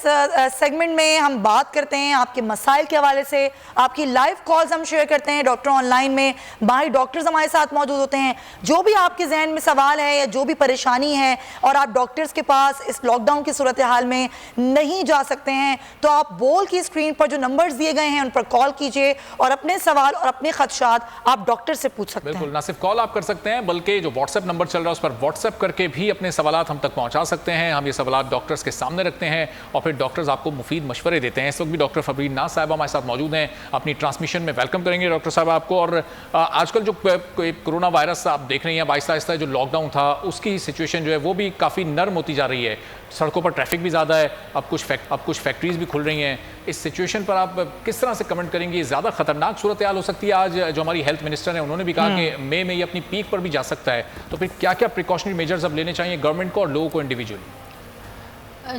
Segment में हम बात करते हैं आपके मसाइल के हवाले से, आपकी लाइव कॉल्स हम शेयर करते हैं। डॉक्टर ऑनलाइन में माहिर डॉक्टर्स हमारे साथ मौजूद होते हैं। जो भी आपके जहन में सवाल है या जो भी परेशानी है और आप डॉक्टर्स के पास इस लॉकडाउन की सूरत हाल में नहीं जा सकते हैं, तो आप बोल की स्क्रीन पर जो नंबर्स दिए गए हैं उन पर कॉल कीजिए और अपने सवाल और अपने खदशात आप डॉक्टर से पूछ सकते हैं। बिल्कुल, ना सिर्फ कॉल आप कर सकते हैं बल्कि जो व्हाट्सएप नंबर चल रहा है उस पर व्हाट्सएप करके भी अपने सवाल हम तक पहुंचा सकते हैं। हम ये सवाल डॉक्टर्स के सामने रखते हैं और फिर डॉक्टर्स आपको मुफीद मशवरे देते हैं। इस वक्त भी डॉक्टर फबरीन नाज साहब हमारे साथ मौजूद हैं। अपनी ट्रांसमिशन में वेलकम करेंगे डॉक्टर साहब आपको। और आजकल जो कोरोना वायरस आप देख रही हैं, आहिस्ता आहिस्ता जो लॉकडाउन था उसकी सिचुएशन जो है वो भी काफ़ी नर्म होती जा रही है। सड़कों पर ट्रैफिक भी ज़्यादा है, अब कुछ फैक्ट्रीज भी खुल रही हैं। इस सिचुएशन पर आप किस तरह से कमेंट करेंगे? ज़्यादा खतरनाक सूरत हाल हो सकती है? आज जो हमारी हेल्थ मिनिस्टर हैं उन्होंने भी कहा कि मई में ये अपनी पीक पर भी जा सकता है, तो फिर क्या क्या प्रिकॉशनरी मेजर्स अब लेने चाहिए गवर्नमेंट को और लोगों को इंडिविजुअली?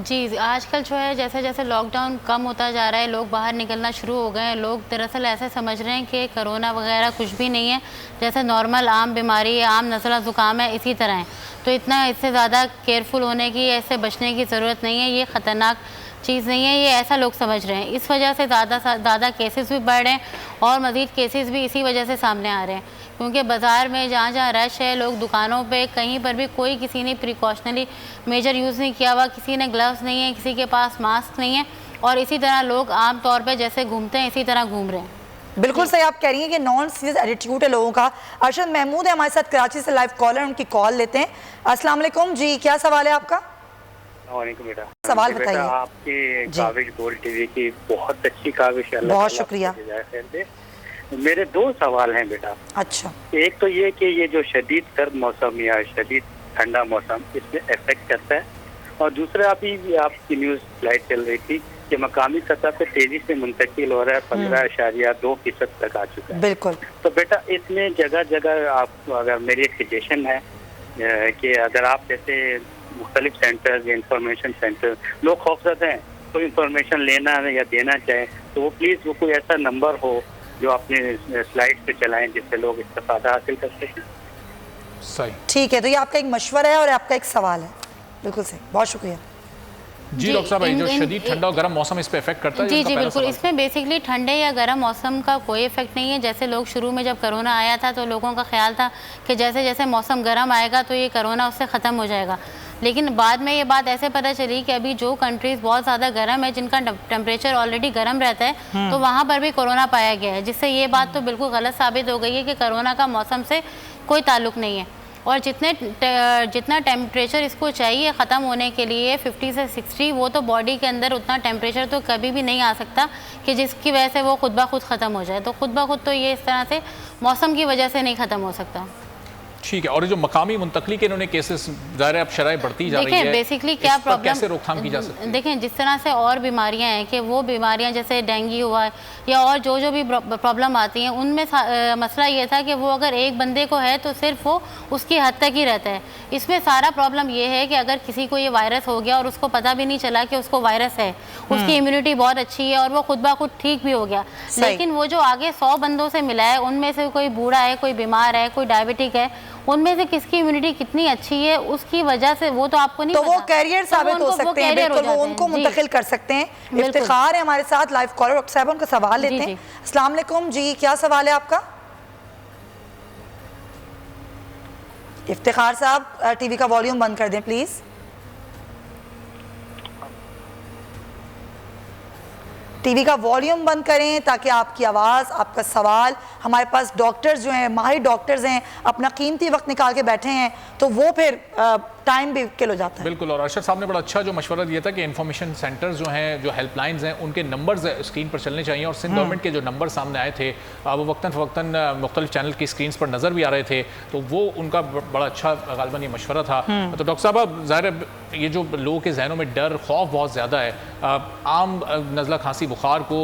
जी, आजकल जो है जैसे जैसे लॉकडाउन कम होता जा रहा है, लोग बाहर निकलना शुरू हो गए हैं। लोग दरअसल ऐसे समझ रहे हैं कि कोरोना वगैरह कुछ भी नहीं है, जैसे नॉर्मल आम बीमारी है, आम नज़ला ज़ुकाम है, इसी तरह है। तो इतना इससे ज़्यादा केयरफुल होने की, ऐसे बचने की ज़रूरत नहीं है। ये ख़तरनाक चीज़ नहीं है, ये ऐसा लोग समझ रहे हैं। इस वजह से ज़्यादा केसेस भी बढ़ रहे हैं और मज़ीद केसेस भी इसी वजह से सामने आ रहे हैं, क्योंकि बाज़ार में जहाँ जहाँ रश है, लोग दुकानों पे कहीं पर भी कोई किसी ने प्रिकॉशनरी मेजर यूज़ नहीं किया हुआ, किसी ने ग्लव्स नहीं है, किसी के पास मास्क नहीं है, और इसी तरह लोग आम तौर पे जैसे घूमते हैं इसी तरह घूम रहे हैं। बिल्कुल सही आप कह रही हैं कि नॉन सीरियस एटीट्यूड है लोगों का। अरशद महमूद है हमारे साथ कराची से, लाइव कॉलर, उनकी कॉल लेते हैं। अस्सलाम वालेकुम जी, क्या सवाल है आपका? बेटा सवाल बताइए। आपकी काविश गोल्ड टीवी की बहुत अच्छी काविश है, बहुत शुक्रिया। मेरे दो सवाल हैं बेटा। अच्छा, एक तो ये कि ये जो शदीद सर्द मौसम या शदीद ठंडा मौसम इसमें इफेक्ट करता है, और दूसरा अभी आपकी न्यूज़ स्लाइड चल रही थी कि मकामी सतह पे तेजी से मुंतकिल हो रहा है, 15.2% तक आ चुका है। बिल्कुल। तो बेटा इसमें जगह जगह आप, अगर मेरी एक सजेशन है कि अगर आप जैसे मुख्तलिफ सेंटर या इंफॉर्मेशन सेंटर, लोग खौफजदा हैं, तो इंफॉर्मेशन लेना या देना चाहें तो वो प्लीज़ वो कोई ऐसा नंबर हो जो अपने स्लाइड पे चलाएं जिससे लोग इस्तेफादा हासिल कर सकें। सही, ठीक है। तो ये आपका एक मशवरा है और आपका एक सवाल है। बिल्कुल सही, बहुत शुक्रिया जी। डॉक्टर साहब, जो शदीद ठंडा और गर्म मौसम इस पे इफेक्ट करता है? जी जी बिल्कुल, इसमें बेसिकली ठंडे या गर्म मौसम का कोई इफेक्ट नहीं है। जैसे लोग शुरू में जब कोरोना आया था तो लोगों का ख्याल था कि जैसे जैसे मौसम गर्म आएगा तो ये कोरोना उससे ख़त्म हो जाएगा, लेकिन बाद में ये बात ऐसे पता चली कि अभी जो कंट्रीज़ बहुत ज़्यादा गर्म है, जिनका टेम्परेचर ऑलरेडी गर्म रहता है, तो वहाँ पर भी कोरोना पाया गया है, जिससे ये बात तो बिल्कुल गलत साबित हो गई है कि कोरोना का मौसम से कोई ताल्लुक़ नहीं है। और जितना टेम्परेचर इसको चाहिए ख़त्म होने के लिए 50 से 60, वो तो बॉडी के अंदर उतना टेम्परेचर तो कभी भी नहीं आ सकता कि जिसकी वजह से वो खुद ब खुद ख़त्म हो जाए। तो खुद ब खुद तो ये इस तरह से मौसम की वजह से नहीं ख़त्म हो सकता। ठीक है। और जो मकामी मुंतकली के इन्होंने केसेस ज़ाहिर है अब शराय बढ़ती जा रही है, बेसिकली क्या प्रॉब्लम, कैसे रोकथाम की जा सकती है? देखें जिस तरह से और बीमारियां हैं कि वो बीमारियां जैसे डेंगू हुआ या और जो भी प्रॉब्लम आती हैं, उनमें मसला ये था कि वो अगर एक बंदे को है तो सिर्फ वो उसकी हद तक ही रहता है। इसमें सारा प्रॉब्लम ये है कि अगर किसी को ये वायरस हो गया और उसको पता भी नहीं चला कि उसको वायरस है, उसकी इम्यूनिटी बहुत अच्छी है और वो खुद ब खुद ठीक भी हो गया, लेकिन वो जो आगे 100 बंदों से मिला है, उनमें से कोई बूढ़ा है, कोई बीमार है, कोई डायबिटिक है, उनमें से किसकी इम्यूनिटी कितनी अच्छी है उसकी वजह से वो तो आपको नहीं तो पता। वो कैरियर साबित हो सकते हैं, बिल्कुल वो उनको मुंतकिल कर सकते हैं। इफ्तिखार है हमारे साथ लाइव कॉलर, डॉक्टर साहब उनका सवाल लेते हैं। अस्सलाम वालेकुम जी, क्या सवाल है आपका? इफ्तिखार साहब टीवी का वॉल्यूम बंद कर दें प्लीज। टीवी का वॉल्यूम बंद करें ताकि आपकी आवाज़, आपका सवाल, हमारे पास डॉक्टर्स जो हैं, माहिर डॉक्टर्स हैं, अपना कीमती वक्त निकाल के बैठे हैं, तो वो फिर टाइम भी किल हो जाता है। बिल्कुल। और अरशद साहब ने बड़ा अच्छा जो मशवरा दिया था कि इन्फॉर्मेशन सेंटर्स जो हैं, जो हेल्पलाइंस हैं, उनके नंबर्स स्क्रीन पर चलने चाहिए। और सिंध गवर्नमेंट के जो नंबर सामने आए थे वो वक्तन फ़वक्तन मुख्तलिफ चैनल की स्क्रीन पर नज़र भी आ रहे थे, तो वो उनका बड़ा अच्छा गालिबन ये मशवरा था। तो डॉक्टर साहब, ज़ाहिर ये जो लोगों के जहनों में डर, खौफ बहुत ज़्यादा है, आम नज़ला खांसी बुखार को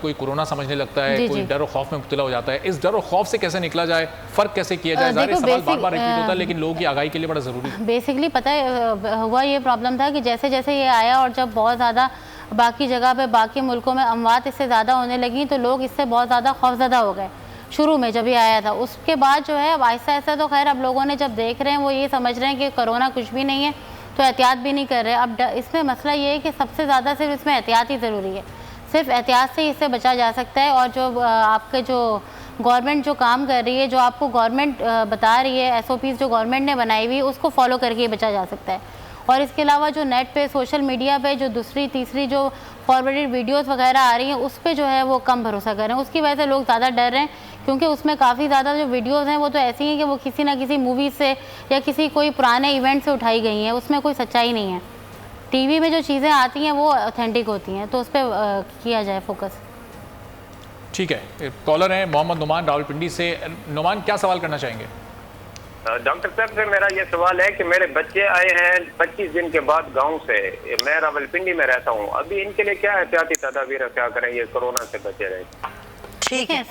कोई कोरोना समझने लगता है, कोई डर और खौफ में मुब्तला हो जाता है। इस डर और खौफ से कैसे निकला जाए, फ़र्क कैसे किया जाए? ज़ाहिर सवाल बार बार रिपीट होता है, लेकिन लोगों की आगाही के लिए बड़ा ज़रूरी है। बेसिकली पता है हुआ ये प्रॉब्लम था कि जैसे जैसे ये आया और जब बहुत ज़्यादा बाकी जगह पे, बाकी मुल्कों में अमवात इससे ज़्यादा होने लगी, तो लोग इससे बहुत ज़्यादा खौफज़दा हो गए शुरू में जब ये आया था। उसके बाद जो है अब आहिस्ता आहिस्ता तो खैर अब लोगों ने जब देख रहे हैं वो ये समझ रहे हैं कि कोरोना कुछ भी नहीं है, तो एहतियात भी नहीं कर रहे। अब इसमें मसला ये है कि सबसे ज़्यादा सिर्फ इसमें एहतियात ही ज़रूरी है, सिर्फ एहतियात से ही इससे बचा जा सकता है। और जो आपके जो गवर्नमेंट जो काम कर रही है, जो आपको गवर्नमेंट बता रही है, SOPs जो गवर्नमेंट ने बनाई हुई, उसको फॉलो करके बचा जा सकता है। और इसके अलावा जो नेट पे, सोशल मीडिया पे जो दूसरी तीसरी जो फॉरवर्डेड वीडियोस वगैरह आ रही हैं, उस पे जो है वो कम भरोसा करें। उसकी वजह से लोग ज़्यादा डर रहे हैं, क्योंकि उसमें काफ़ी ज़्यादा जो वीडियोस हैं वो तो ऐसी हैं कि वो किसी ना किसी मूवी से या किसी कोई पुराने इवेंट से उठाई गई हैं, उसमें कोई सच्चाई नहीं है। टीवी में जो चीज़ें आती हैं वो ऑथेंटिक होती हैं, तो उस पर किया जाए फोकस। ठीक है, कॉलर हैं मोहम्मद नुमान रावलपिंडी से। नुमान, क्या सवाल करना चाहेंगे? डॉक्टर साहब से मेरा ये सवाल है कि मेरे बच्चे आए हैं 25 दिन के बाद गांव से, मैं रावलपिंडी में रहता हूं, अभी इनके लिए क्या एहतियाती तदाबीर क्या करें, ये कोरोना से बचे रहे? ठीक है।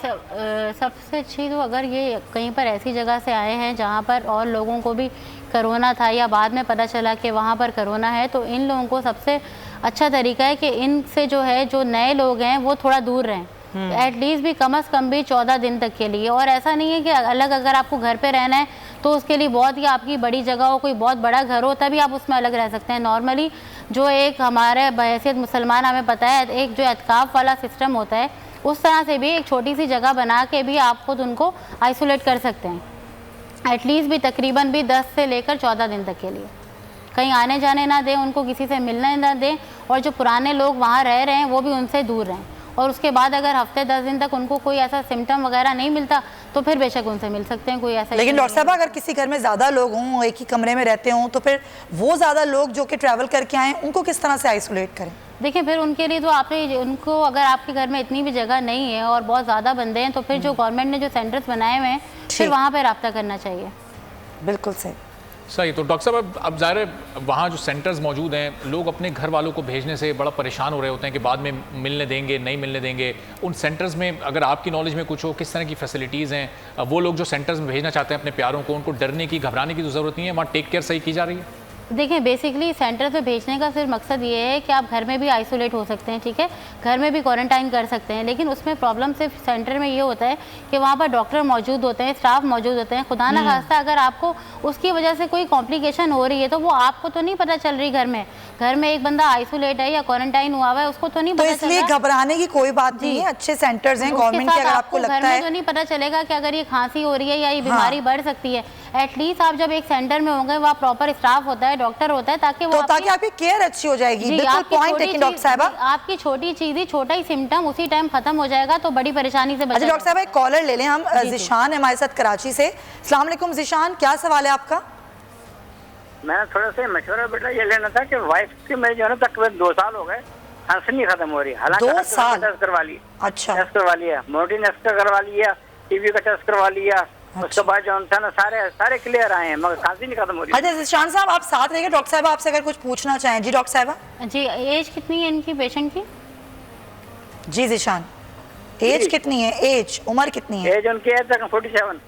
सबसे अच्छी तो अगर ये कहीं पर ऐसी जगह से आए हैं जहाँ पर और लोगों को भी कोरोना था या बाद में पता चला कि वहाँ पर कोरोना है, तो इन लोगों को सबसे अच्छा तरीका है कि इनसे जो है जो नए लोग हैं वो थोड़ा दूर रहें, एटलीस्ट भी कम से कम भी 14 दिन तक के लिए। और ऐसा नहीं है कि अलग अगर आपको घर पे रहना है तो उसके लिए बहुत ही आपकी बड़ी जगह हो, कोई बहुत बड़ा घर हो, तभी आप उसमें अलग रह सकते हैं। नॉर्मली जो एक हमारे बहैसियत मुसलमान हमें पता है एक जो एतकाफ़ वाला सिस्टम होता है, उस तरह से भी एक छोटी सी जगह बना के भी आप खुद उनको आइसोलेट कर सकते हैं, एटलीस्ट भी तकरीबन भी 10 से लेकर 14 दिन तक के लिए। कहीं आने जाने ना दें, उनको किसी से मिलने ना दें, और जो पुराने लोग वहाँ रह रहे हैं वो भी उनसे दूर रहें। और उसके बाद अगर हफ्ते 10 दिन तक उनको कोई ऐसा सिम्टम वगैरह नहीं मिलता तो फिर बेशक उनसे मिल सकते हैं, कोई ऐसा। लेकिन डॉक्टर साहब, अगर किसी घर में ज़्यादा लोग हों, एक ही कमरे में रहते हों, तो फिर वो ज़्यादा लोग जो कि ट्रैवल करके आएँ, उनको किस तरह से आइसोलेट करें? देखिए, फिर उनके लिए तो आपने उनको, अगर आपके घर में इतनी भी जगह नहीं है और बहुत ज़्यादा बंदे हैं, तो फिर जो गवर्नमेंट ने जो सेंटर्स बनाए हुए हैं, फिर वहाँ पर रब्ता करना चाहिए। बिल्कुल सही। सही। तो डॉक्टर साहब, अब ज़ाहिर है वहाँ जो सेंटर्स मौजूद हैं, लोग अपने घर वालों को भेजने से बड़ा परेशान हो रहे होते हैं कि बाद में मिलने देंगे नहीं मिलने देंगे। उन सेंटर्स में अगर आपकी नॉलेज में कुछ हो, किस तरह की फैसिलिटीज़ हैं? वो लोग जो सेंटर्स में भेजना चाहते हैं अपने प्यारों को, उनको डरने की, घबराने की तो ज़रूरत नहीं है, वहाँ टेक केयर सही की जा रही है? देखिए, बेसिकली सेंटर पे भेजने का सिर्फ मकसद ये है कि आप घर में भी आइसोलेट हो सकते हैं, ठीक है, घर में भी क्वारंटाइन कर सकते हैं। लेकिन उसमें प्रॉब्लम सिर्फ सेंटर में ये होता है कि वहाँ पर डॉक्टर मौजूद होते हैं, स्टाफ मौजूद होते हैं। खुदा ना खास्ता अगर आपको उसकी वजह से कोई कॉम्प्लिकेशन हो रही है तो वो आपको तो नहीं पता चल रही। घर में एक बंदा आइसोलेट है या क्वारंटाइन हुआ हुआ है, उसको तो नहीं पता चल रहा। इसलिए घबराने की कोई बात नहीं है, अच्छे सेंटर्स हैं गवर्नमेंट के। अगर आपको लगता है तो नहीं पता चलेगा कि अगर ये खांसी हो रही है या ये बीमारी बढ़ सकती है, एटलीस्ट आप जब एक सेंटर में होंगे वहाँ प्रॉपर स्टाफ होता है, डॉक्टर होता है, ताकि आपकी केयर अच्छी हो जाएगी। बिल्कुल पॉइंट है कि डॉक्टर साहब, आपकी छोटी चीज ही, छोटा ही सिम्टम उसी टाइम खत्म हो जाएगा तो बड़ी परेशानी से बचेगा। डॉक्टर साहब, एक कॉलर ले लें हम। जिशान है हमारे साथ कराची से। अस्सलाम वालेकुम जिशान, क्या सवाल है आपका? मैं थोड़ा सा मशवरा बेटा ये लेना था कि वाइफ की मेरी जो है ना तकरीबन 2 साल हो गए, खांसी नहीं खत्म हो रही। हालांकि 2 साल टेस्ट करवा ली, अच्छा, टेस्ट करवा लिया, मोटी टेस्ट करवा लिया, टीबी का टेस्ट करवा लिया, उसके बाद जो था ना सारे क्लियर आए हैं, मगर खांसी नहीं खत्म हो रही। अच्छा जिशान साहब, आप साथ रहेंगे, डॉक्टर साहब आपसे अगर कुछ पूछना चाहें। जी डॉक्टर साहब। जी, एज कितनी है इनकी पेशेंट की? जी जिशान, एज कितनी है? एज, उम्र कितनी है? एज उनकी है 47।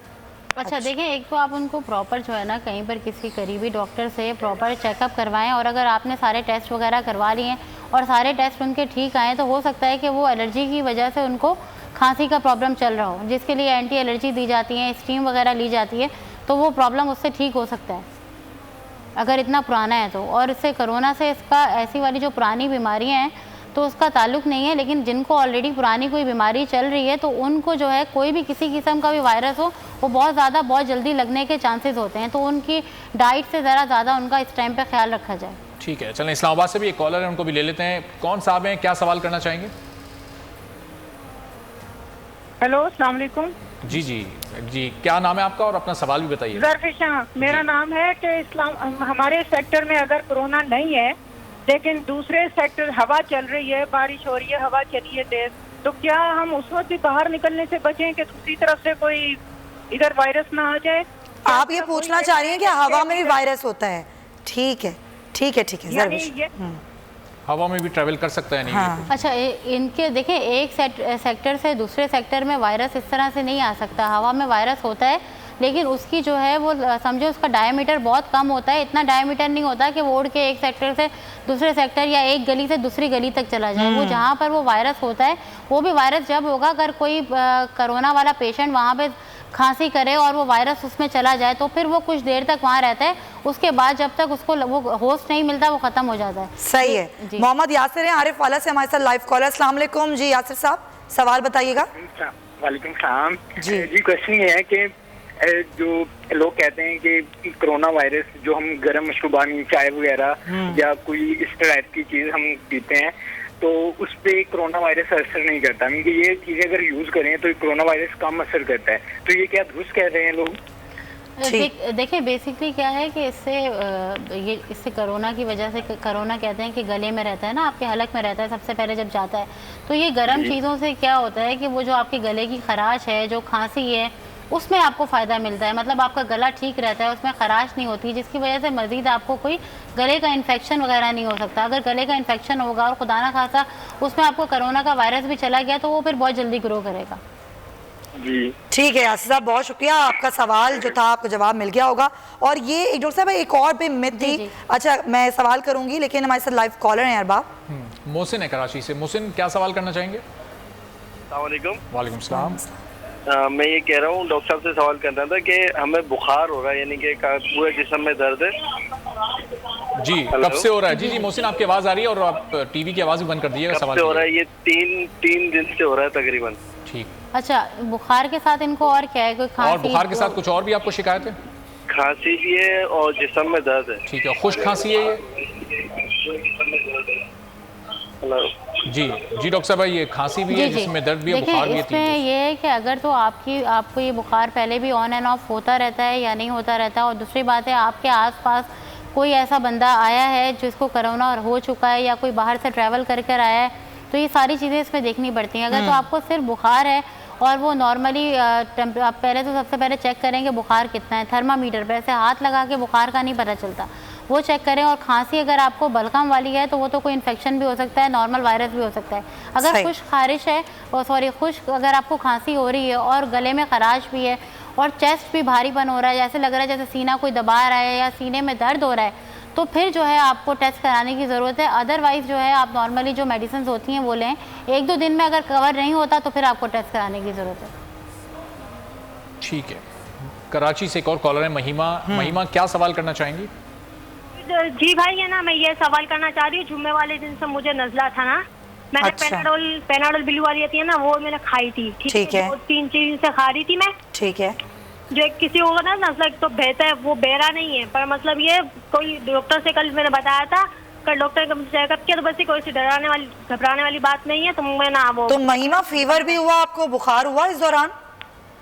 अच्छा, देखें, एक तो आप उनको प्रॉपर जो है ना कहीं पर किसी करीबी डॉक्टर से प्रॉपर चेकअप करवाएं, और अगर आपने सारे टेस्ट वगैरह करवा लिए हैं और सारे टेस्ट उनके ठीक आए तो हो सकता है कि वो एलर्जी की वजह से उनको खांसी का प्रॉब्लम चल रहा हो, जिसके लिए एंटी एलर्जी दी जाती है, स्टीम वगैरह ली जाती है, तो वो प्रॉब्लम उससे ठीक हो सकता है अगर इतना पुराना है तो। और इससे कोरोना से इसका ऐसी वाली जो पुरानी बीमारियाँ हैं तो उसका ताल्लुक नहीं है, लेकिन जिनको ऑलरेडी पुरानी कोई बीमारी चल रही है तो उनको जो है कोई भी किसी किस्म का भी वायरस हो वो बहुत जल्दी लगने के चांसेस होते हैं, तो उनकी डाइट से ज़रा ज़्यादा उनका इस टाइम पे ख्याल रखा जाए। ठीक है, चलें इस्लामाबाद से भी एक कॉलर है, उनको भी ले लेते हैं। कौन साहब हैं, क्या सवाल करना चाहेंगे? हेलो, अस्सलाम वालेकुम। जी जी जी, क्या नाम है आपका और अपना सवाल भी बताइए। ज़रफ़िशा मेरा नाम है कि हमारे सेक्टर में अगर कोरोना नहीं है लेकिन दूसरे सेक्टर हवा चल रही है, बारिश हो रही है, हवा चली है तेज, तो क्या हम उस वक्त भी बाहर निकलने से बचें कि दूसरी तरफ से कोई इधर वायरस ना आ जाए? आप ये पूछना चाह रही हैं कि हवा में भी वायरस होता है? ठीक है ठीक है ठीक है, हवा में भी ट्रैवल कर सकता है नहीं? हाँ। अच्छा, इनके देखें, एक सेक्टर से दूसरे सेक्टर में वायरस इस तरह से नहीं आ सकता। हवा में वायरस होता है लेकिन उसकी जो है वो समझो उसका डायमीटर बहुत कम होता है, इतना डायमीटर नहीं होता कि वो उड़ के एक सेक्टर से दूसरे सेक्टर या एक गली से दूसरी गली तक चला जाए। वो जहाँ पर वो वायरस होता है, वो भी वायरस जब होगा, अगर कोई कोरोना वाला पेशेंट वहाँ पे खांसी करे और वो वायरस उसमें चला जाए तो फिर वो कुछ देर तक वहाँ रहता है, उसके बाद जब तक उसको वो होस्ट नहीं मिलता वो खत्म हो जाता है। सही है। मोहम्मद यासिर हैं आरिफ वाला से हमारे साथ लाइव कॉलर। अस्सलाम वालेकुम जी यासिर साहब, सवाल बताइएगा। वालेकुम सलाम जी। क्वेश्चन ये है कि जो लोग कहते हैं कि कोरोना वायरस जो हम गर्म मशरूबानी चाय वगैरह या कोई इस टाइप की चीज हम पीते हैं तो उस पे कोरोना वायरस असर नहीं करता, क्योंकि ये चीजें अगर यूज करें तो कोरोना वायरस कम असर करता है, तो ये क्या दुरुस्त कह रहे हैं लोग? देखिए बेसिकली क्या है कि इससे कोरोना की वजह से, कोरोना कहते हैं कि गले में रहता है ना, आपके हलक में रहता है सबसे पहले जब जाता है, तो ये गर्म चीज़ों से क्या होता है कि वो जो आपके गले की खराश है, जो खांसी है, उसमें आपको फ़ायदा मिलता है, मतलब आपका गला ठीक रहता है, उसमें खराश नहीं होती, जिसकी वजह से मज़ीद आपको कोई गले का इन्फेक्शन वगैरह नहीं हो सकता। अगर गले का इन्फेक्शन होगा और खुदा ना खासा उसमें आपको कोरोना का वायरस भी चला गया तो वो फिर बहुत जल्दी ग्रो करेगा। जी ठीक है यासिर साहब, बहुत शुक्रिया, आपका सवाल जो था आपको जवाब मिल गया होगा। और ये डॉक्टर साहब एक और भी मिथ थी, अच्छा मैं सवाल करूंगी लेकिन हमारे साथ लाइव कॉलर हैं अरबाब। मोहसिन है कराची से। मोहसिन क्या सवाल करना चाहेंगे? वालेकुम सलाम। मैं ये कह रहा हूँ, डॉक्टर साहब से सवाल करना था कि हमें बुखार हो रहा है, यानी कि पूरे जिस्म में दर्द है। जी कब से हो रहा है? जी जी मोहसिन आपकी आवाज़ आ रही है और आप टीवी की आवाज़ भी बंद कर दीजिएगा। सवाल हो रहा है, ये तीन दिन से हो रहा है तकरीबन। ठीक। अच्छा, बुखार के साथ इनको और क्या है? कोई खांसी? और बुखार के साथ कुछ और भी आपको शिकायत है? खांसी भी है और जिस्म में दर्द है। ठीक है, खुश खांसी है ये? जी जी डॉक्टर साहब, ये खांसी भी है, जिसमें दर्द भी है, बुखार भी है। इसमें ये है कि अगर तो आपको ये बुखार पहले भी ऑन एंड ऑफ होता रहता है या नहीं होता रहता है, और दूसरी बात है आपके आसपास कोई ऐसा बंदा आया है जिसको कोरोना और हो चुका है या कोई बाहर से ट्रैवल कर आया है, तो ये सारी चीज़ें इसमें देखनी पड़ती हैं। अगर तो आपको सिर्फ बुखार है और वो नॉर्मली आप पहले तो सबसे पहले चेक करेंगे बुखार कितना है, थर्मामीटर पे ऐसे हाथ लगा के बुखार का नहीं पता चलता, वो चेक करें। और खांसी अगर आपको बलगम वाली है तो वो तो कोई इन्फेक्शन भी हो सकता है, नॉर्मल वायरस भी हो सकता है। अगर खुश्क खारिश है, खुश्क अगर आपको खांसी हो रही है और गले में खराश भी है और चेस्ट भी भारीपन हो रहा है, जैसे लग रहा है जैसे सीना कोई दबा रहा है या सीने में दर्द हो रहा है, तो फिर जो है आपको टेस्ट कराने की ज़रूरत है। अदरवाइज़ जो है आप नॉर्मली जो मेडिसिन होती हैं वो लें, 1-2 दिन में अगर कवर नहीं होता तो फिर आपको टेस्ट कराने की ज़रूरत है। ठीक है, कराची से एक और कॉलर है महिमा। महिमा क्या सवाल करना चाहेंगी? जी भाई, है ना, मैं ये सवाल करना चाह रही हूँ, जुम्मे वाले दिन से मुझे नजला था ना, मैंने पेनाडोल बिल्लू वाली आती है ना, वो मैंने खाई थी। ठीक है, 3 दिन से खा रही थी मैं। ठीक है, जो किसी होगा ना नजला तो बेहतर है, वो बेरा नहीं है, पर मतलब ये कोई डॉक्टर से कल मैंने बताया था, कल डॉक्टर का चेकअप किया तो बस कोई सी डराने वाली घबराने वाली बात नहीं है। तो मैं ना वो तो महिमा फीवर भी हुआ आपको, बुखार हुआ इस दौरान?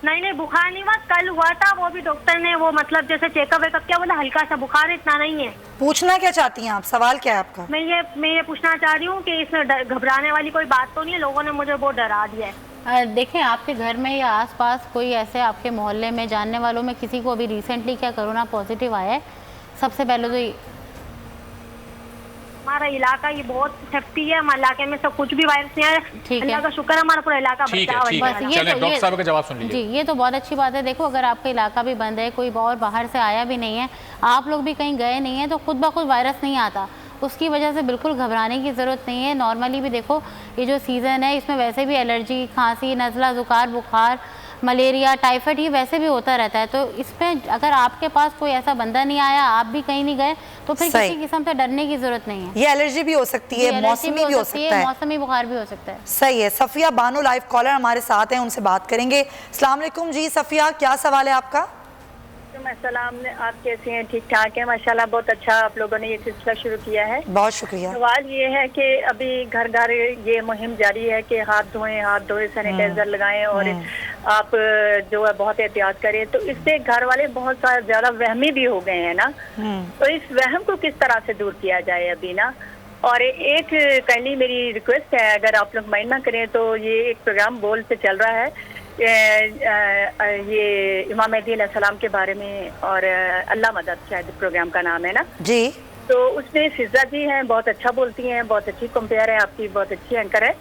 नहीं बुखार नहीं हुआ, कल हुआ था, वो भी डॉक्टर ने वो मतलब जैसे चेकअप वेकअप किया, बोला हल्का सा बुखार है, इतना नहीं है। पूछना क्या चाहती हैं आप, सवाल क्या है आपका? मैं ये पूछना चाह रही हूँ कि इसमें घबराने वाली कोई बात तो नहीं है? लोगों ने मुझे बहुत डरा दिया है। देखें आपके घर में या आसपास कोई ऐसे आपके मोहल्ले में जानने वालों में किसी को अभी रिसेंटली क्या कोरोना पॉजिटिव आया है? सबसे पहले तो हमारा इलाका ये बहुत सेफ्टी है, हमारे इलाके में सब कुछ भी वायरस नहीं है, अल्लाह का शुक्र है, हमारा पूरा इलाका बचा हुआ है। डॉक्टर साहब का जवाब सुन लीजिए। जी ये तो बहुत अच्छी बात है। देखो अगर आपका इलाका भी बंद है, कोई और बाहर से आया भी नहीं है, आप लोग भी कहीं गए नहीं है, तो खुद ब खुद वायरस नहीं आता, उसकी वजह से बिल्कुल घबराने की ज़रूरत नहीं है। नॉर्मली भी देखो ये जो सीज़न है इसमें वैसे भी एलर्जी, खांसी, नज़ला, ज़ुकाम, बुखार, मलेरिया, टाइफाइड ये वैसे भी होता रहता है। तो इसमें अगर आपके पास कोई ऐसा बंदा नहीं आया, आप भी कहीं नहीं गए, तो फिर किसी किस्म से डरने की जरूरत नहीं है। ये एलर्जी भी हो सकती है, मौसमी भी हो सकता है, मौसमी बुखार भी हो सकता है। सही है। सफिया बानो लाइव कॉलर हमारे साथ हैं, उनसे बात करेंगे। अस्सलाम वालेकुम जी सफिया, क्या सवाल है आपका? सलाम, आप कैसे हैं? ठीक ठाक है माशाल्लाह, बहुत अच्छा आप लोगों ने ये सिलसिला शुरू किया है, बहुत शुक्रिया। सवाल ये है कि अभी घर घर ये मुहिम जारी है कि हाथ धोएं, सैनिटाइजर लगाएं और आप जो है बहुत एहतियात करें, तो इससे घर वाले बहुत ज्यादा वहमी भी हो गए हैं ना, तो इस वहम को किस तरह से दूर किया जाए अभी ना। और एक काइंडली मेरी रिक्वेस्ट है, अगर आप लोग माइंड ना करें, तो ये एक प्रोग्राम बोल से चल रहा है ये इमाम मेहदी अलैहिस्सलाम के बारे में, और अल्लाह मदद शायद प्रोग्राम का नाम है ना जी। तो उसमें फिजा जी हैं, बहुत अच्छा बोलती हैं, बहुत अच्छी कंपेयर है आपकी, बहुत अच्छी एंकर है।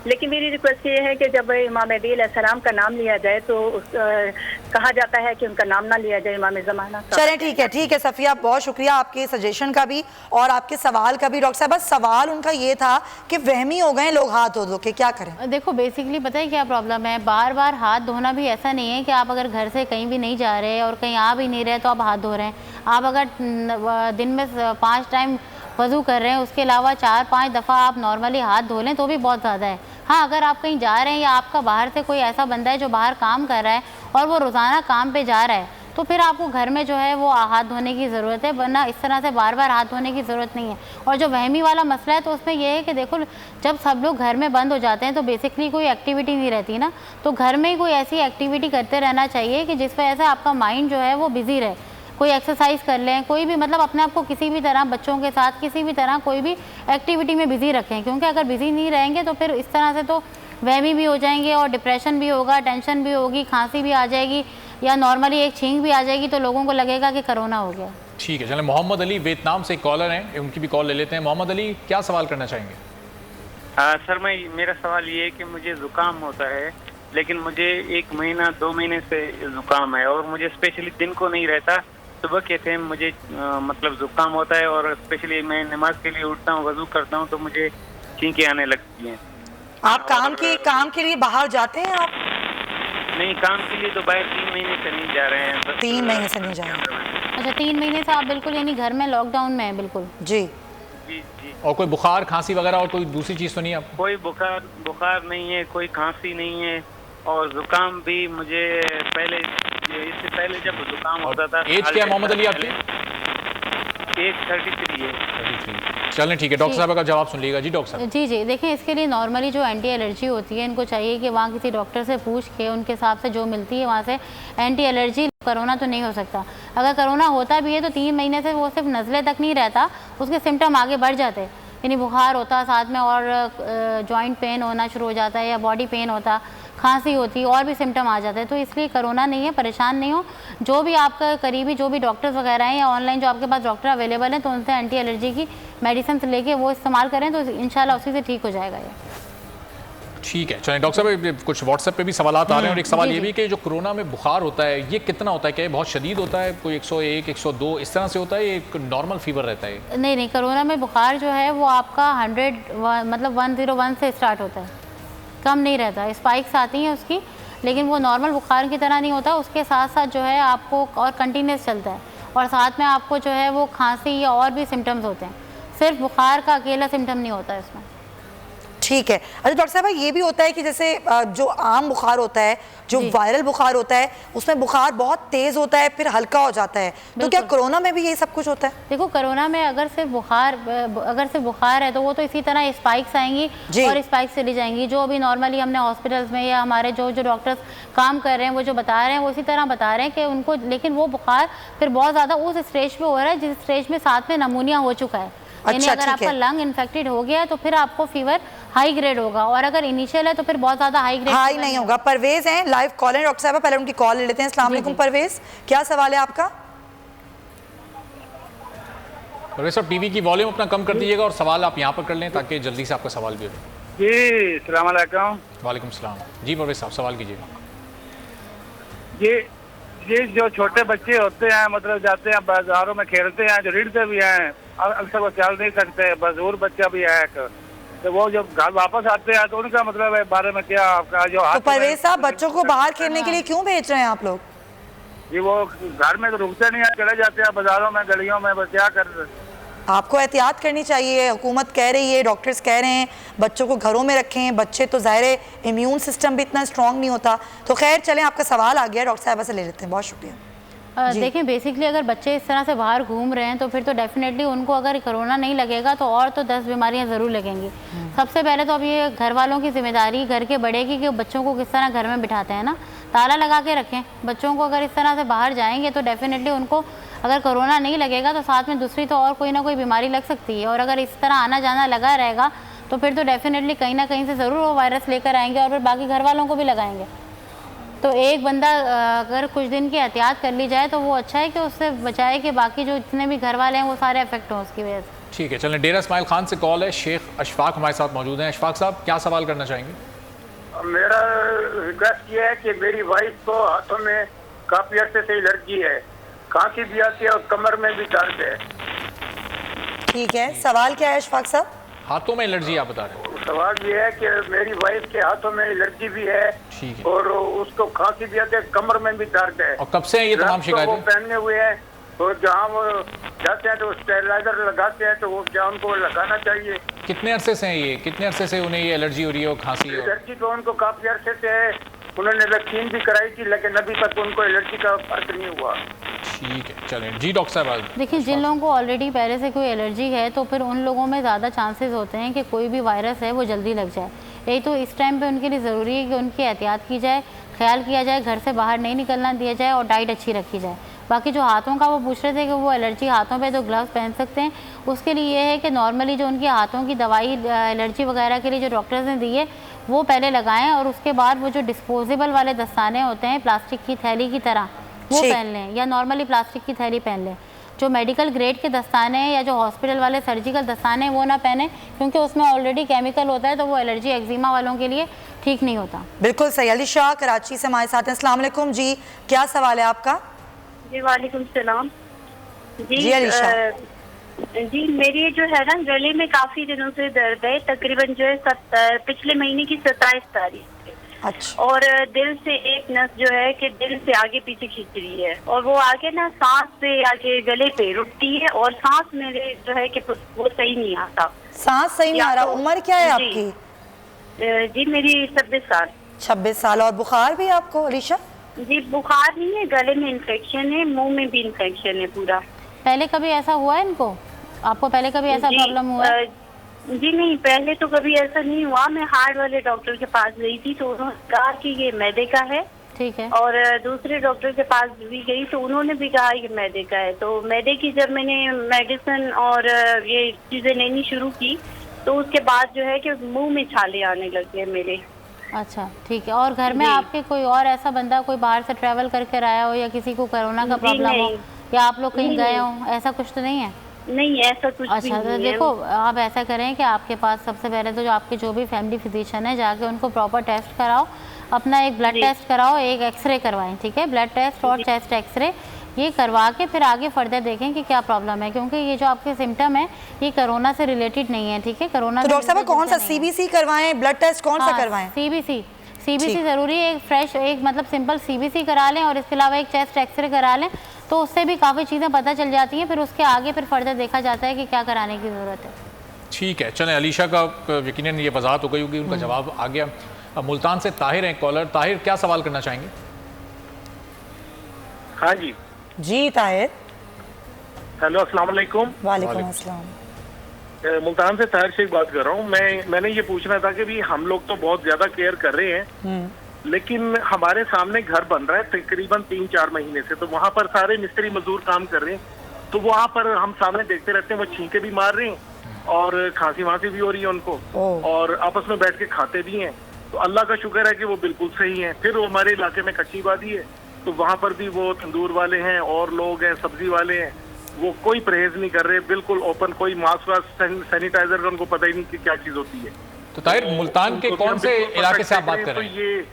लेकिन मेरी रिक्वेस्ट ये है कि जब इमाम महदी अलैहिस्सलाम का नाम लिया जाए तो कहा जाता है कि उनका नाम ना लिया जाए इमाम ज़माना का। चलें ठीक है सफ़िया, बहुत शुक्रिया आपके सजेशन का भी और आपके सवाल का भी। डॉक्टर साहब बस सवाल उनका ये था कि वहमी हो गए लोग हाथ धो के, क्या करें? देखो बेसिकली पता है क्या प्रॉब्लम है, बार बार हाथ धोना भी ऐसा नहीं है कि आप अगर घर से कहीं भी नहीं जा रहे और कहीं आ भी नहीं रहे तो आप हाथ धो रहे हैं। आप अगर दिन में 5 टाइम वज़ू कर रहे हैं, उसके अलावा 4-5 दफ़ा आप नॉर्मली हाथ धो लें तो भी बहुत ज़्यादा है। हाँ, अगर आप कहीं जा रहे हैं या आपका बाहर से कोई ऐसा बंदा है जो बाहर काम कर रहा है और वो रोज़ाना काम पे जा रहा है तो फिर आपको घर में जो है वो हाथ धोने की ज़रूरत है, वरना इस तरह से बार बार हाथ धोने की ज़रूरत नहीं है। और जो वहमी वाला मसला है तो उसमें यह है कि देखो जब सब लोग घर में बंद हो जाते हैं तो बेसिकली कोई एक्टिविटी नहीं रहती ना, तो घर में ही कोई ऐसी एक्टिविटी करते रहना चाहिए कि जिस वजह से आपका माइंड जो है वो बिज़ी रहे। कोई एक्सरसाइज कर लें, कोई भी मतलब अपने आप को किसी भी तरह बच्चों के साथ किसी भी तरह कोई भी एक्टिविटी में बिज़ी रखें, क्योंकि अगर बिज़ी नहीं रहेंगे तो फिर इस तरह से तो वहमी भी हो जाएंगे और डिप्रेशन भी होगा, टेंशन भी होगी, खांसी भी आ जाएगी या नॉर्मली एक छींक भी आ जाएगी तो लोगों को लगेगा कि कोरोना हो गया। ठीक है, चलें मोहम्मद अली वियतनाम से कॉलर हैं, उनकी भी कॉल ले लेते हैं। मोहम्मद अली क्या सवाल करना चाहेंगे? सर मेरा सवाल ये है कि मुझे ज़ुकाम होता है, लेकिन मुझे 1 महीना 2 महीने से ज़ुकाम है और मुझे स्पेशली दिन को नहीं रहता, सुबह के टाइम मुझे मतलब ज़ुकाम होता है और स्पेशली मैं नमाज के लिए उठता हूँ, वज़ू करता हूँ तो मुझे छींकें आने लगती हैं। आप काम के लिए बाहर जाते हैं? आप नहीं, काम के लिए तो बाहर 3 महीने से नहीं जा रहे हैं। 3 महीने से नहीं जा रहे हैं? अच्छा, 3 महीने से आप बिल्कुल यानी घर में लॉकडाउन में है? बिल्कुल जी जी जी। और कोई बुखार खांसी वगैरह और कोई दूसरी चीज़ तो नहीं आपको? कोई बुखार नहीं है, कोई खांसी नहीं है और ज़ुकाम भी मुझे इससे पहले जब ज़ुकाम होता था। एज क्या है मोहम्मद अली आपकी? एज 33 है। 33। चलें ठीक है, डॉक्टर साहब का जवाब सुन लीजिएगा। जी डॉक्टर साहब। जी, देखें इसके लिए नॉर्मली जो एंटी एलर्जी होती है इनको चाहिए कि वहाँ किसी डॉक्टर से पूछ के उनके हिसाब से जो मिलती है वहाँ से एंटी एलर्जी। कोरोना तो नहीं हो सकता, अगर कोरोना होता भी है तो 3 महीने से वो सिर्फ नज़ले तक नहीं रहता, उसके सिम्टम आगे बढ़ जाते, यानी बुखार होता साथ में और जॉइंट पेन होना शुरू हो जाता है या बॉडी पेन होता, खांसी होती और भी सिम्टम आ जाते हैं। तो इसलिए कोरोना नहीं है, परेशान नहीं हो। जो भी आपका करीबी जो भी डॉक्टर्स वगैरह हैं या ऑनलाइन जो आपके पास डॉक्टर अवेलेबल हैं तो उनसे एंटी एलर्जी की मेडिसिन लेके वो इस्तेमाल करें तो इंशाल्लाह उसी से ठीक हो जाएगा ये। ठीक है, चलें डॉक्टर साहब कुछ व्हाट्सएप पे भी सवाल आ रहे हैं और एक सवाल ये भी कि जो कोरोना में बुखार होता है ये कितना होता है? क्या ये बहुत शदीद होता है, कोई 101 102 इस तरह से होता है, एक नॉर्मल फीवर रहता है? नहीं, कोरोना में बुखार जो है वो आपका 101 से स्टार्ट होता है, कम नहीं रहता। स्पाइक्स आती हैं उसकी, लेकिन वो नॉर्मल बुखार की तरह नहीं होता। उसके साथ साथ जो है आपको और कंटिन्यूस चलता है और साथ में आपको जो है वो खांसी या और भी सिम्टम्स होते हैं, सिर्फ बुखार का अकेला सिम्टम नहीं होता है इसमें। ठीक है। अच्छा डॉक्टर साहब ये भी होता है कि जैसे जो आम बुखार होता है, जो वायरल बुखार होता है, उसमें बुखार बहुत तेज होता है फिर हल्का हो जाता है, तो क्या कोरोना में भी यही सब कुछ होता है? देखो कोरोना में अगर सिर्फ बुखार है तो वो तो इसी तरह स्पाइक्स आएंगी और स्पाइक्स चली जाएंगी। जो अभी नॉर्मली हमने हॉस्पिटल्स में या हमारे जो डॉक्टर्स काम कर रहे हैं वो जो बता रहे हैं वो इसी तरह बता रहे हैं कि उनको, लेकिन वो बुखार फिर बहुत ज़्यादा उस स्टेज पे हो रहा है जिस स्टेज में साथ में नमूनिया हो चुका है। यानी अगर आपका लंग इन्फेक्टेड हो गया तो फिर आपको फीवर हाई ग्रेड होगा और अगर इनिशियल है तो फिर बहुत ज्यादा हाई नहीं होगा। परवेज हैं लाइव कॉल है डॉक्टर साहब, पहले उनकी कॉल ले लेते हैं। अस्सलाम वालेकुम परवेज, क्या सवाल है आपका? परवेज साहब टीवी की वॉल्यूम अपना कम कर दीजिएगा और सवाल आप यहाँ पर कर लें ताकि जल्दी से आपका सवाल भी हो। जी अस्सलाम वालेकुम। वालेकुम सलाम। जी परवेज साहब सवाल कीजिएगा। ये जो छोटे बच्चे होते हैं मतलब जाते हैं बाजारों में खेलते हैं, जो रीढ़ते भी हैं, अक्सर वो चल नहीं सकते, बुजुर्ग बच्चा भी है, तो वो जब घर वापस आते हैं तो उनका मतलब है बारे में क्या आपका जो? तो परवेज साहब बच्चों को बाहर खेलने के लिए क्यों भेज रहे हैं आप लोग? जी वो घर में तो रुकते नहीं है, चले जाते हैं बाजारों में गलियों में, बस क्या कर रहे? आपको एहतियात करनी चाहिए, हुकूमत कह रही है, डॉक्टर्स कह रहे हैं बच्चों को घरों में रखें। बच्चे तो ज़ाहिर इम्यून सिस्टम भी इतना स्ट्रॉन्ग नहीं होता। तो खैर चलें, आपका सवाल आ गया, डॉक्टर साहब से ले लेते हैं। बहुत शुक्रिया। देखें बेसिकली अगर बच्चे इस तरह से बाहर घूम रहे हैं तो फिर तो डेफिनेटली उनको अगर कोरोना नहीं लगेगा तो और तो 10 बीमारियां ज़रूर लगेंगी। सबसे पहले तो अब ये घर वालों की जिम्मेदारी, घर के बड़े की, कि बच्चों को किस तरह घर में बिठाते हैं ना, ताला लगा के रखें। बच्चों को अगर इस तरह से बाहर जाएंगे तो डेफिनेटली उनको अगर कोरोना नहीं लगेगा तो साथ में दूसरी तो और कोई ना कोई बीमारी लग सकती है, और अगर इस तरह आना जाना लगा रहेगा तो फिर तो डेफिनेटली कहीं ना कहीं से ज़रूर वो वायरस लेकर आएंगे और फिर बाकी घर वालों को भी लगाएंगे। तो एक बंदा अगर कुछ दिन की एहतियात कर ली जाए तो वो अच्छा है कि उससे बचाए कि बाकी जो जितने भी घर वाले हैं वो सारे अफेक्ट हों उसकी वजह से। ठीक है, चलें, डेरा इस्माइल खान से कॉल है। शेख अशफाक हमारे साथ मौजूद हैं। अशफाक साहब, क्या सवाल करना चाहेंगे? मेरा रिक्वेस्ट ये है कि मेरी वाइफ को हाथों में काफी अर्से से एलर्जी है, खांसी भी आती है और कमर में भी दर्द है। ठीक है, सवाल क्या है अशफाक साहब? हाथों में एलर्जी आप बता रहे हैं। सवाल ये है कि मेरी वाइफ के हाथों में एलर्जी भी है, ठीक है, और उसको खांसी भी आती है, कमर में भी दर्द है। और कब से है ये तमाम शिकायतें? वो पहने हुए हैं, तो जहाँ वो जाते हैं तो स्टेरिलाइजर लगाते हैं, तो वो क्या उनको लगाना चाहिए? कितने अरसे से हैं ये? कितने अरसे से उन्हें ये एलर्जी हो रही है और खांसी हो? एलर्जी तो उनको काफी अरसे से है, उन्होंने वैक्सीन भी कराई थी, लेकिन अभी तक उनको एलर्जी का फर्क नहीं हुआ। ठीक है, चलें जी डॉक्टर साहब। देखिए, जिन लोगों को ऑलरेडी पहले से कोई एलर्जी है तो फिर उन लोगों में ज़्यादा चांसेस होते हैं कि कोई भी वायरस है वो जल्दी लग जाए। यही तो इस टाइम पे उनके लिए ज़रूरी है कि उनकी एहतियात की जाए, ख्याल किया जाए, घर से बाहर नहीं निकलना दिया जाए और डाइट अच्छी रखी जाए। बाकी जो हाथों का वो पूछ रहे थे कि वो एलर्जी हाथों पे तो ग्लव्स पहन सकते हैं, उसके लिए ये है कि नॉर्मली जो उनके हाथों की दवाई एलर्जी वगैरह के लिए जो डॉक्टर्स ने दी है वो पहले लगाएं, और उसके बाद वो जो डिस्पोजेबल वाले दस्ताने होते हैं प्लास्टिक की थैली की तरह वो पहन लें, या नॉर्मली प्लास्टिक की थैली पहन लें। जो मेडिकल ग्रेड के दस्ताने हैं या जो हॉस्पिटल वाले सर्जिकल दस्ताने हैं वो ना पहने, क्योंकि उसमें ऑलरेडी केमिकल होता है, तो वो एलर्जी एक्जिमा वालों के लिए ठीक नहीं होता। बिल्कुल सही। अली शाह कराची से हमारे साथ हैं। अस्सलाम वालेकुम जी, क्या सवाल है आपका? जी वालेकुम सलाम। जी अली शाह। जी मेरी जो है ना गले में काफी दिनों से दर्द है, तकरीबन जो है पिछले महीने की 27 तारीख से। अच्छा। और दिल से एक नस जो है कि दिल से आगे पीछे खींच रही है, और वो आगे ना सांस से आगे गले पे रुकती है, और सांस मेरे जो है कि वो सही नहीं आता। सांस सही नहीं आ रहा। उम्र क्या है आपकी? जी मेरी 26 साल। 26 साल। और बुखार भी आपको अलीशा? जी बुखार नहीं है, गले में इन्फेक्शन है, मुंह में भी इन्फेक्शन है पूरा। पहले कभी ऐसा हुआ है इनको? आपको पहले कभी ऐसा प्रॉब्लम हुआ है? जी नहीं, पहले तो कभी ऐसा नहीं हुआ। मैं हार्ट वाले डॉक्टर के पास गई थी तो उन्होंने कहा कि ये मैदे का है। ठीक है। और दूसरे डॉक्टर के पास भी गई तो उन्होंने भी कहा ये मैदे का है। तो मैदे की जब मैंने मेडिसिन और ये चीजें लेनी शुरू की तो उसके बाद जो है कि मुंह में छाले आने लगे मेरे। अच्छा, ठीक है। और घर में आपके कोई और ऐसा बंदा कोई बाहर से ट्रैवल करके आया हो, या किसी को कोरोना का प्रॉब्लम हो, या आप लोग कहीं गए हो, ऐसा कुछ तो नहीं है? नहीं ऐसा कुछ भी अच्छा, नहीं तो देखो आप ऐसा करें कि आपके पास सबसे पहले तो जो आपके जो भी फैमिली फिजिशियन है जाके उनको प्रॉपर टेस्ट कराओ, अपना एक ब्लड टेस्ट कराओ, एक एक्सरे करवाएं। ठीक है, ब्लड टेस्ट और चेस्ट एक्सरे ये करवा के फिर आगे फर्दर देखें कि क्या प्रॉब्लम है, क्योंकि ये जो आपके सिम्टम है ये कोरोना से रिलेटेड नहीं है। ठीक है, कोरोना। तो डॉक्टर साहब कौन सा CBC करवाएं, ब्लड टेस्ट कौन सा करवाएं? CBC जरूरी है, एक फ्रेश एक मतलब सिंपल CBC करा लें, और इसके अलावा एक चेस्ट एक्सरे करा लें, तो उससे भी काफ़ी चीज़ें पता चल जाती हैं। फिर उसके आगे फिर फर्दर देखा जाता है कि क्या कराने की ज़रूरत है। ठीक है, चलें, अलीशा का यकीनन ये वजाहत हो गई होगी, उनका जवाब आ गया। मुल्तान से ताहिर हैं कॉलर। ताहिर, क्या सवाल करना चाहेंगे? हाँ जी। जी ताहिर। हेलो, अस्सलाम वालेकुम। वालेकुम अस्सलाम। मुल्तान से ताहिर शेख बात कर रहा हूँ। मैंने ये पूछना था कि भी हम लोग तो बहुत ज्यादा केयर कर रहे हैं, लेकिन हमारे सामने घर बन रहा है तकरीबन 3-4 महीने से, तो वहाँ पर सारे मिस्त्री मजदूर काम कर रहे हैं, तो वहाँ पर हम सामने देखते रहते हैं वो छींके भी मार रहे हैं और खांसी वांसी भी हो रही है उनको, और आपस में बैठ के खाते भी हैं। तो अल्लाह का शुक्र है कि वो बिल्कुल सही है। फिर वो हमारे इलाके में कच्ची वादी है, तो वहाँ पर भी वो तंदूर वाले हैं और लोग हैं, सब्जी वाले हैं, वो कोई परहेज नहीं कर रहे, बिल्कुल ओपन, कोई मास्क वास्क सैनिटाइजर का उनको पता ही नहीं कि क्या चीज होती है। तो ताहिर, मुल्तान के कौन से इलाके से आप बात कर रहे हैं? ये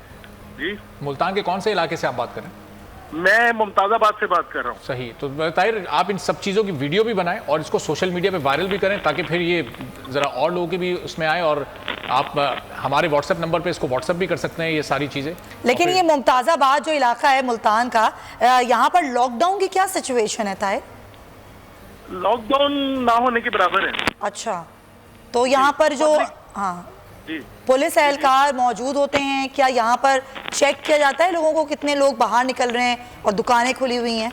जी, मुल्तान के कौन से इलाके से आप बात कर रहे हैं? मैं मुमताजाबाद से बात कर रहा हूँ। सही। तो ताहिर, आप इन सब चीज़ों की वीडियो भी बनाएं और इसको सोशल मीडिया पे वायरल भी करें, ताकि फिर ये ज़रा और लोगों के भी उसमें आए, और आप हमारे व्हाट्सएप नंबर पे इसको व्हाट्सएप भी कर सकते हैं ये सारी चीज़ें। लेकिन ये मुमताज़ाबाद जो इलाका है मुल्तान का, यहाँ पर लॉकडाउन की क्या सिचुएशन है ताहिर? लॉकडाउन ना होने के बराबर है। अच्छा, तो यहाँ पर जो पुलिस एहलकार मौजूद होते हैं, क्या यहाँ पर चेक किया जाता है लोगों को कितने लोग बाहर निकल रहे हैं, और दुकानें खुली हुई हैं?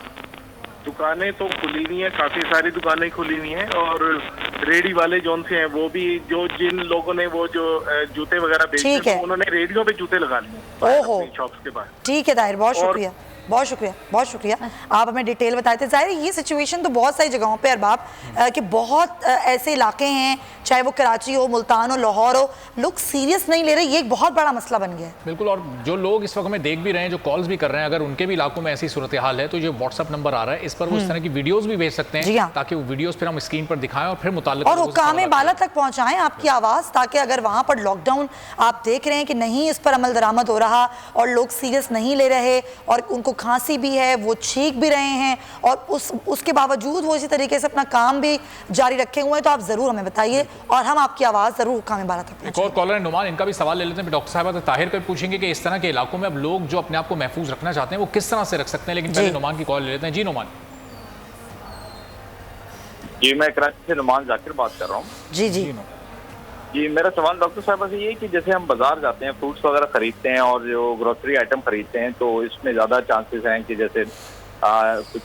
दुकानें तो खुली हुई हैं, काफी सारी दुकानें खुली हुई हैं, और रेडी वाले जोन से हैं वो भी, जो जिन लोगों ने वो जो जूते वगैरह बेचते हैं उन्होंने रेडियो पे जूते लगा लिए शॉप्स के बाहर। ठीक है ताहिर, बहुत शुक्रिया। बहुत शुक्रिया, बहुत शुक्रिया। आप हमें डिटेल बताए थे। ज़ाहिर है ये सिचुएशन तो बहुत सारी जगहों पे अरबाब कि बहुत ऐसे इलाके हैं, चाहे वो कराची हो, मुल्तान हो, लाहौर हो, लोग सीरियस नहीं ले रहे। ये एक बहुत बड़ा मसला बन गया है। बिल्कुल, और जो लोग इस वक्त हमें देख भी रहे हैं, जो कॉल्स भी कर रहे हैं, अगर उनके भी इलाकों में ऐसी सूरत हाल है तो जो व्हाट्सएप नंबर आ रहा है इस पर वो इस तरह की वीडियोज़ भी भेज सकते हैं, ताकि वो वीडियोज़ फिर हम स्क्रीन पर दिखाएं और फिर मुताल्लिक़ और हुक्काम बाला तक पहुँचाएँ आपकी आवाज़, ताकि अगर वहाँ पर लॉकडाउन आप देख रहे हैं कि नहीं इस पर अमल दरामद हो रहा और लोग सीरियस नहीं ले रहे और उनको खांसी भी है, वो छींक भी रहे हैं और उसके बावजूद वो इसी तरीके से अपना काम भी जारी रखे हुए हैं, तो आप ज़रूर हमें बताइए और हम आपकी आवाज़ ज़रूर हुक्काम बाला तक। एक और कॉलर है नुमान, इनका भी सवाल ले लेते हैं। डॉक्टर साहब ताहिर को पूछेंगे कि इस तरह के इलाकों में अब लोग जो अपने आप को महफूज रखना चाहते हैं वो किस तरह से रख सकते हैं, लेकिन पहले नुमान की कॉल ले लेते हैं। जी नुमान। जी मैं कराची से नुमान जाकिर बात कर रहा हूँ। जी जी जी, मेरा सवाल डॉक्टर साहब से ये कि जैसे हम बाजार जाते हैं, फ्रूट्स वगैरह खरीदते हैं और जो ग्रोसरी आइटम खरीदते हैं, तो इसमें ज़्यादा चांसेस हैं कि जैसे कुछ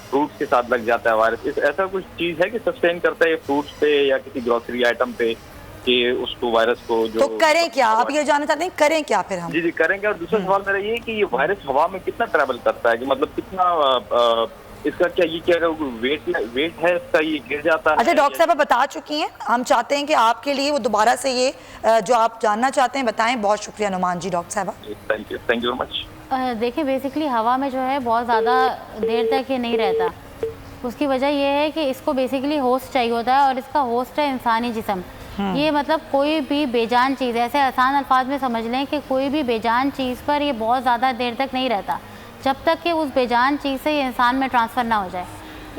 फ्रूट्स के साथ लग जाता है वायरस। ऐसा कुछ चीज़ है कि सस्टेन करता है फ्रूट्स पे या किसी ग्रोसरी आइटम पे कि उसको वायरस को जो, तो करें क्या? आप ये जानना चाहते हैं करें क्या फिर हम? जी जी करेंगे। और दूसरा सवाल मेरा ये कि ये वायरस हवा में कितना ट्रैवल करता है, कि मतलब कितना इसका क्या ये क्या वेट है इसका, ये गिर जाता है? अच्छा डॉक्टर साहब बता चुकी हैं, हम चाहते हैं कि आपके लिए वो दोबारा से ये जो आप जानना चाहते हैं बताएं। बहुत शुक्रिया नुमान जी। डॉक्टर साहब थैंक यू वेरी मच। देखिए बेसिकली हवा में जो है बहुत ज़्यादा देर तक ये नहीं रहता। उसकी वजह ये है कि इसको बेसिकली होस्ट चाहिए होता है और इसका होस्ट है इंसानी जिस्म। ये मतलब कोई भी बेजान चीज़, ऐसे आसान अल्फाज में समझ लें कि कोई भी बेजान चीज़ पर ये बहुत ज़्यादा देर तक नहीं रहता जब तक कि उस बेजान चीज़ से ये इंसान में ट्रांसफ़र ना हो जाए।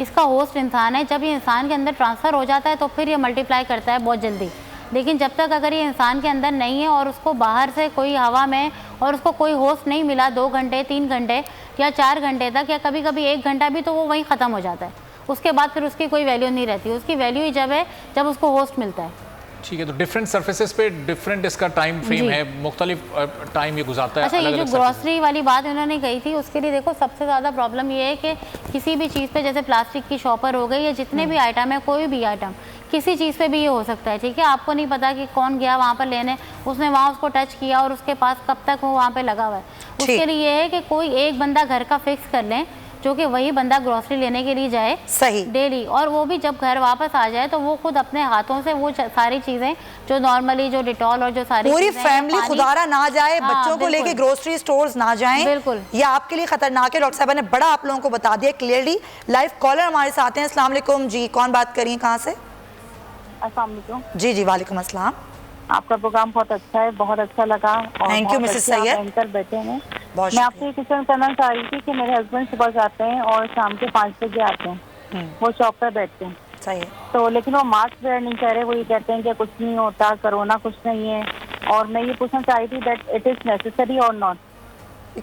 इसका होस्ट इंसान है। जब ये इंसान के अंदर ट्रांसफ़र हो जाता है तो फिर ये मल्टीप्लाई करता है बहुत जल्दी। लेकिन जब तक अगर ये इंसान के अंदर नहीं है और उसको बाहर से कोई हवा में और उसको कोई होस्ट नहीं मिला 2 घंटे 3 घंटे या 4 घंटे तक या कभी कभी 1 घंटा भी, तो वो वहीं ख़त्म हो जाता है। उसके बाद फिर उसकी कोई वैल्यू नहीं रहती। उसकी वैल्यू ही जब है जब उसको होस्ट मिलता है। ठीक है, तो डिफरेंट सर्फेसेस पे डिफरेंट इसका टाइम फ्रेम है, मुख्तलिफ टाइम ये गुजारता है। अच्छा, ये जो ग्रॉसरी वाली बात उन्होंने कही थी उसके लिए देखो सबसे ज़्यादा प्रॉब्लम ये है कि किसी भी चीज़ पे जैसे प्लास्टिक की शॉपर हो गई या जितने भी आइटम है, कोई भी आइटम किसी चीज़ पे भी ये हो सकता है। ठीक है, आपको नहीं पता कि कौन गया वहाँ पर लेने, उसने वहाँ उसको टच किया और उसके पास कब तक वो वहाँ पर लगा हुआ है। उसके लिए ये है कि कोई एक बंदा घर का फिक्स कर लें जो कि वही बंदा ग्रोसरी लेने के लिए जाए सही डेली, और वो भी जब घर वापस आ जाए तो वो खुद अपने हाथों से वो सारी चीज़ें जो नॉर्मली जो डिटॉल और जो सारी पूरी फैमिली खुदारा ना जाए, बच्चों को लेके ग्रोसरी स्टोर्स ना जाएं। बिल्कुल, ये आपके लिए खतरनाक है। डॉक्टर साहब ने बड़ा आप लोगों को बता दिया क्लियरली। लाइव कॉलर हमारे साथ हैं। अस्सलाम वालेकुम जी, कौन बात कर रही है, कहाँ से? अस्सलाम वालेकुम। जी जी वालेकुम अस्सलाम। आपका प्रोग्राम बहुत अच्छा है, बहुत अच्छा लगा। Thank you Mrs Syed. Anchor बैठे हैं। मैं आपसे क्वेश्चन करना चाह रही थी कि मेरे हस्बैंड सुबह जाते हैं और शाम के 5 बजे आते हैं, वो शॉप पर बैठते हैं। सही है। तो लेकिन वो मास्क वेयर नहीं कर रहे। वो ये कहते हैं कि कुछ नहीं होता, कोरोना कुछ नहीं है। और मैं ये पूछना चाह रही थी दैट इट इज नेसेसरी और नॉट,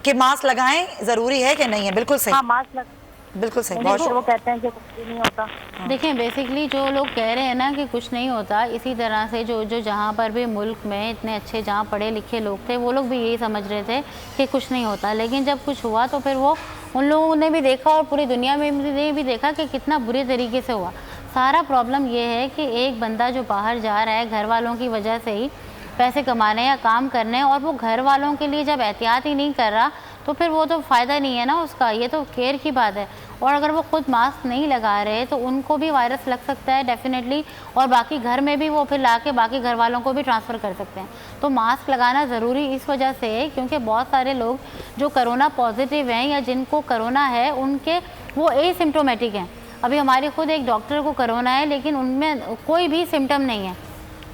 कि मास्क लगाएं जरूरी है कि नहीं है? बिल्कुल सही। हाँ मास्क बिल्कुल सही। वो कहते हैं कि कुछ भी नहीं होता। देखिए बेसिकली जो लोग कह रहे हैं ना कि कुछ नहीं होता, इसी तरह से जो जहाँ पर भी मुल्क में इतने अच्छे जहाँ पढ़े लिखे लोग थे वो लोग भी यही समझ रहे थे कि कुछ नहीं होता। लेकिन जब कुछ हुआ तो फिर वो उन लोगों ने भी देखा और पूरी दुनिया में ने भी देखा कि कितना बुरे तरीके से हुआ। सारा प्रॉब्लम ये है कि एक बंदा जो बाहर जा रहा है घर वालों की वजह से ही पैसे कमाने या काम करने, और वो घर वालों के लिए जब एहतियात ही नहीं कर रहा तो फिर वो तो फ़ायदा नहीं है ना उसका। ये तो केयर की बात है। और अगर वो खुद मास्क नहीं लगा रहे तो उनको भी वायरस लग सकता है डेफिनेटली, और बाकी घर में भी वो फिर ला के बाकी घर वालों को भी ट्रांसफ़र कर सकते हैं। तो मास्क लगाना ज़रूरी इस वजह से है क्योंकि बहुत सारे लोग जो कोरोना पॉजिटिव हैं या जिनको कोरोना है उनके वो एसिम्प्टोमेटिक हैं। अभी हमारी खुद एक डॉक्टर को कोरोना है लेकिन उनमें कोई भी सिम्टम नहीं है,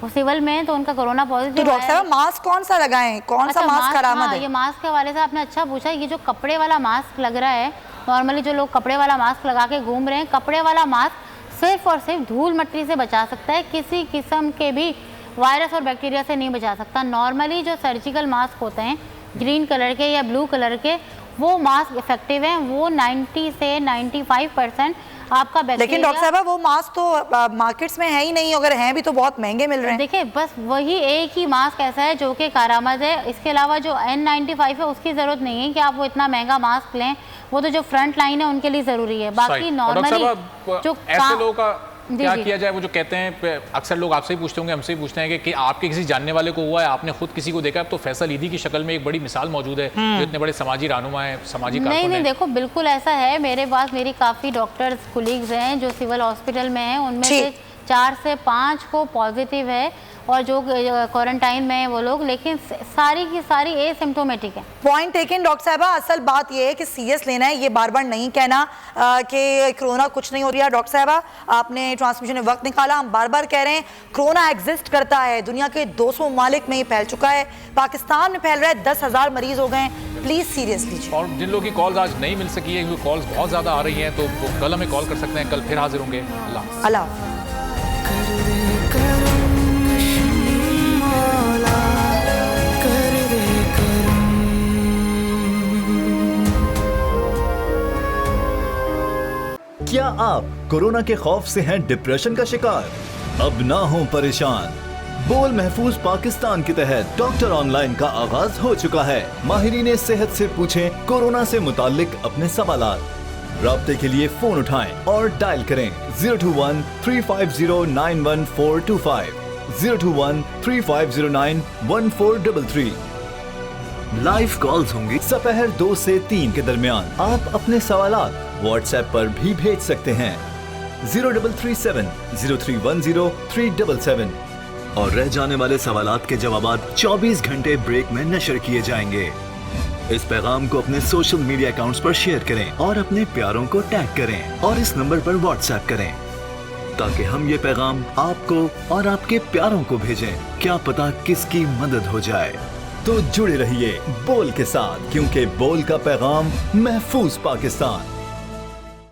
वो सिविल में, तो उनका कोरोना पॉजिटिव। तो डॉक्टर साहब मास्क कौन सा लगाएं, कौन सा मास्क करामद है? ये मास्क के हवाले से आपने अच्छा पूछा। ये जो कपड़े वाला मास्क लग रहा है, नॉर्मली जो लोग कपड़े वाला मास्क लगा के घूम रहे हैं, कपड़े वाला मास्क सिर्फ और सिर्फ धूल मिट्टी से बचा सकता है, किसी किस्म के भी वायरस और बैक्टीरिया से नहीं बचा सकता। नॉर्मली जो सर्जिकल मास्क होते हैं ग्रीन कलर के या ब्लू कलर के, वो मास्क इफेक्टिव हैं, वो 90 से 95% आपका बैक्टीरिया। लेकिन डॉक्टर साहब वो मास्क तो मार्केट्स में है ही नहीं, अगर हैं भी तो बहुत महंगे मिल रहे हैं। देखिए बस वही एक ही मास्क ऐसा है जो कि कारामद है। इसके अलावा जो N95 है उसकी ज़रूरत नहीं है कि आप वो इतना महंगा मास्क लें, वो तो जो फ्रंट लाइन है उनके लिए ज़रूरी है। बाकी नॉर्मली जो ऐसे लोगों का क्या किया जाए? वो जो कहते हैं, अक्सर लोग आपसे ही पूछते होंगे, हमसे ही पूछते हैं कि आपके किसी जानने वाले को हुआ है, आपने खुद किसी को देखा? अब तो फैसल ईदी की शक्ल में एक बड़ी मिसाल मौजूद है, जो इतने बड़े समाजी रहनुमा है, समाजी कारकुन नहीं, देखो बिल्कुल ऐसा है। मेरे पास मेरी काफ़ी डॉक्टर्स कोलीग्स हैं जो सिविल हॉस्पिटल में हैं, उनमें से 4 से 5 को पॉजिटिव है और जो क्वारंटाइन में है वो लोग, लेकिन सारी की सारी एसिम्प्टोमेटिक है। पॉइंट टेकन डॉक्टर साहबा। असल बात ये है कि सीरियस लेना है, ये बार बार नहीं कहना कि कोरोना कुछ नहीं हो रहा। डॉक्टर साहबा आपने ट्रांसमिशन में वक्त निकाला, हम बार बार कह रहे हैं कोरोना एग्जिस्ट करता है, दुनिया के 200 ममालिक में ये फैल चुका है, पाकिस्तान में फैल रहा है, 10,000 मरीज हो गए। प्लीज सीरियस लीजिए। और जिन लोगों की कॉल्स आज नहीं मिल सकी है, क्योंकि कॉल्स बहुत ज़्यादा आ रही हैं, तो वो कल हमें कॉल कर सकते हैं, कल फिर हाजिर होंगे। अल्लाह। क्या आप कोरोना के खौफ से हैं डिप्रेशन का शिकार? अब ना हो परेशान। बोल महफूज पाकिस्तान के तहत डॉक्टर ऑनलाइन का आगाज हो चुका है। माहिरीन सेहत से पूछें कोरोना से मुतालिक अपने सवालात। राब्ते के लिए फोन उठाएं और डायल करें 021-350-91425, 021-3509-1433। लाइव कॉल्स होंगी दोपहर 2 से 3 के दरमियान। आप अपने सवालात व्हाट्सएप पर भी भेज सकते हैं 0337-0310-377 और रह जाने वाले सवालात के जवाबात 24 घंटे ब्रेक में नशर किए जाएंगे। इस पैगाम को अपने सोशल मीडिया अकाउंट्स पर शेयर करें और अपने प्यारों को टैग करें और इस नंबर पर व्हाट्सएप करें ताकि हम ये पैगाम आपको और आपके प्यारों को भेजें। क्या पता किसकी मदद हो जाए। तो जुड़े रहिए बोल के साथ, क्योंकि बोल का पैगाम महफूज पाकिस्तान।